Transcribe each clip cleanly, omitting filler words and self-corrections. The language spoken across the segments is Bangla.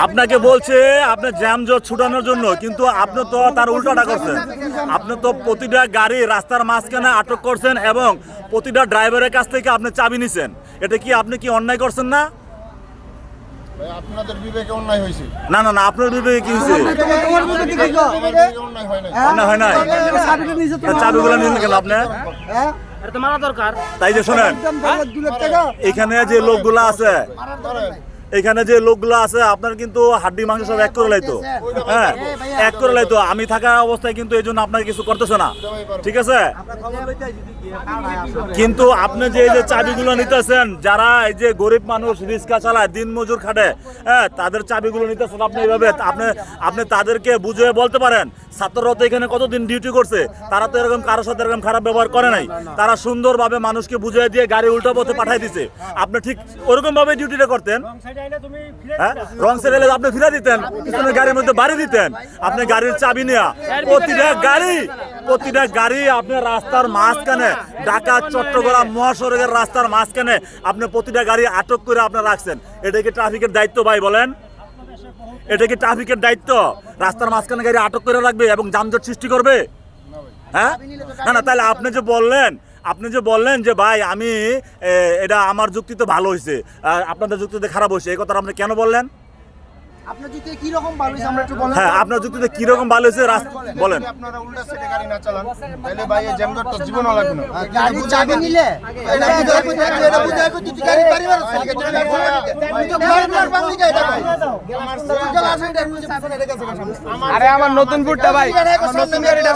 আপনাকে বলছে আপনি জ্যামজট ছুটানোর জন্য, কিন্তু আপনি তো তার উল্টাটা করছেন। আপনি তো প্রতিটা গাড়ি রাস্তার মাঝখানে আটক করছেন এবং প্রতিটা ড্রাইভারের কাছ থেকে আপনি চাবি নিছেন। এটা কি আপনি কি অন্যায় করছেন না? আপনাদের বিবেকে অন্যায় হয়েছে? না না না, আপনার বিবেকে কি হয়েছে? অন্যায় হয় নাই। চাবিগুলো নিলেন কেন আপনি? তাই যে শোনেন, এখানে যে লোকগুলো আছে, এখানে যে লোকগুলো আছে আপনার কিন্তু হাড্ডি মাংস সব এক করে লাইতো। হ্যাঁ, এক করে লাইতো। আমি থাকা অবস্থায় কিন্তু এই জন্য আপনাকে কিছু করতেছে না, ঠিক আছে? কিন্তু আপনি যে এই যে চাবিগুলো নিতেছেন, যারা এই যে গরিব মানুষ রিক্সা চালায়, দিন মজুর খাটে, হ্যাঁ, তাদের চাবিগুলো নিতেছেন আপনি এইভাবে। আপনি তাদেরকে বুঝিয়ে বলতে পারেন, ছাত্ররা তো এখানে কতদিন ডিউটি করছে, তারা তো এরকম কারোর সাথে এরকম খারাপ ব্যবহার করে নাই। তারা সুন্দরভাবে মানুষকে বুঝিয়ে দিয়ে গাড়ি উল্টো পথে পাঠাই দিছে। আপনি ঠিক ওরকম ভাবে ডিউটিটা করতেন। হ্যাঁ, রং সাইড এলে আপনি ফিরে দিতেন, পিছনের গাড়ির মধ্যে বাড়ি দিতেন। আপনি গাড়ির চাবি নেওয়া প্রতিটা গাড়ি আপনার রাস্তার মাঝখানে, ঢাকা চট্টগ্রাম মহাসড়কের রাস্তার মাঝখানে আপনি প্রতিটা গাড়ি আটক করে আপনার রাখছেন। এটা কি ট্রাফিকের দায়িত্ব ভাই বলেন? এটা কি ট্রাফিকের দায়িত্ব? রাস্তার মাঝখানে গাড়ি আটক করে রাখবে এবং যানজট সৃষ্টি করবে? হ্যাঁ, না না, তাহলে আপনি যে বললেন যে ভাই আমি এটা আমার যুক্তিতে ভালো হয়েছে, আপনাদের যুক্তিতে খারাপ হয়েছে, এই কথাটা আপনি কেন বললেন? আপনার যুক্তিতে কি রকম ভালো হইছে আমরা একটু বলেন। হ্যাঁ, আপনার যুক্তিতে কি রকম ভালো হয়েছে বলেন। আপনারা উল্টা সাইডে গাড়ি না চালান, তাহলে ভাই এই জ্যামজট তো জীবনও লাগবে না। গাড়ি চাবি নিলে এটা বুঝাইবো তুই গাড়ি বাড়ি মারছ। তুই তো গাড়ি বান্ধি গায় ভাই। আমার সাইকেল আছে এটা নিচে পিছনে রেখে আছে। আরে আমার নতুন বুটটা ভাই, আমার নতুন গাড়িটা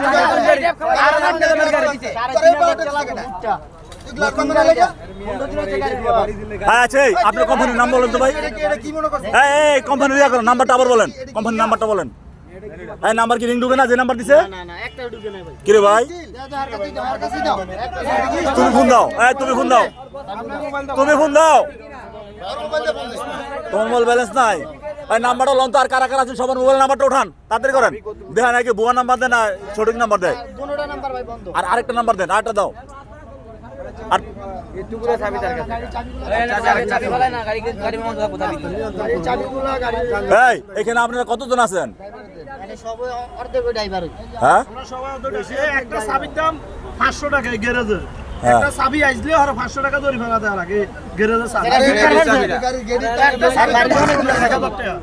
আর নামটা আমার গাড়ি দিতে তোরে পাউডার লাগে না। এগুলা কোন লাগে? আচ্ছা, আপনার কোম্পানির নাম বলেন তো ভাই। এটা কি মনে করছ? এই কোম্পানির নাম্বারটা আবার বলেন, কোম্পানির নাম্বারটা বলেন। এই নাম্বার কি রিং ঢুকে না, যে নাম্বার দিছে? না না একটা ঢুকে নাই ভাই। কি রে ভাই, আর কাছে দাও। তুমি ফোন দাও। তুমি ফোন দাও। তোমার মোবাইল ব্যালেন্স নাই? এই নাম্বারটা লন তো। আর কারা কারা আছেন সবার মোবাইল নাম্বারটা উঠান, তাড়াতাড়ি করেন। দেখেন নাকি ভুয়া নাম্বার দেন না সঠিক নাম্বার দেয়। দুটোটা নাম্বার ভাই বন্ধ। আর আরেকটা নাম্বার দেন, আরেকটা দাও। আর এটুকুরা চাবি তার কাছে। চাবি বলাই না, গাড়ি মন যাবো চাবি। চাবিগুলা গাড়ি এই এখানে আপনারা কতজন আছেন? মানে সবাই অর্ধেক ড্রাইভার। হ্যাঁ, আমরা সবাই একটা চাবির দাম 500 টাকা গ্যারেজে। হ্যাঁ। একটা চাবি আইসলে আর 500 টাকা দড়ি ভাঙা দেওয়ার আগে গ্যারেজের চাবি। গাড়ি একটা চাবি 1000 টাকা।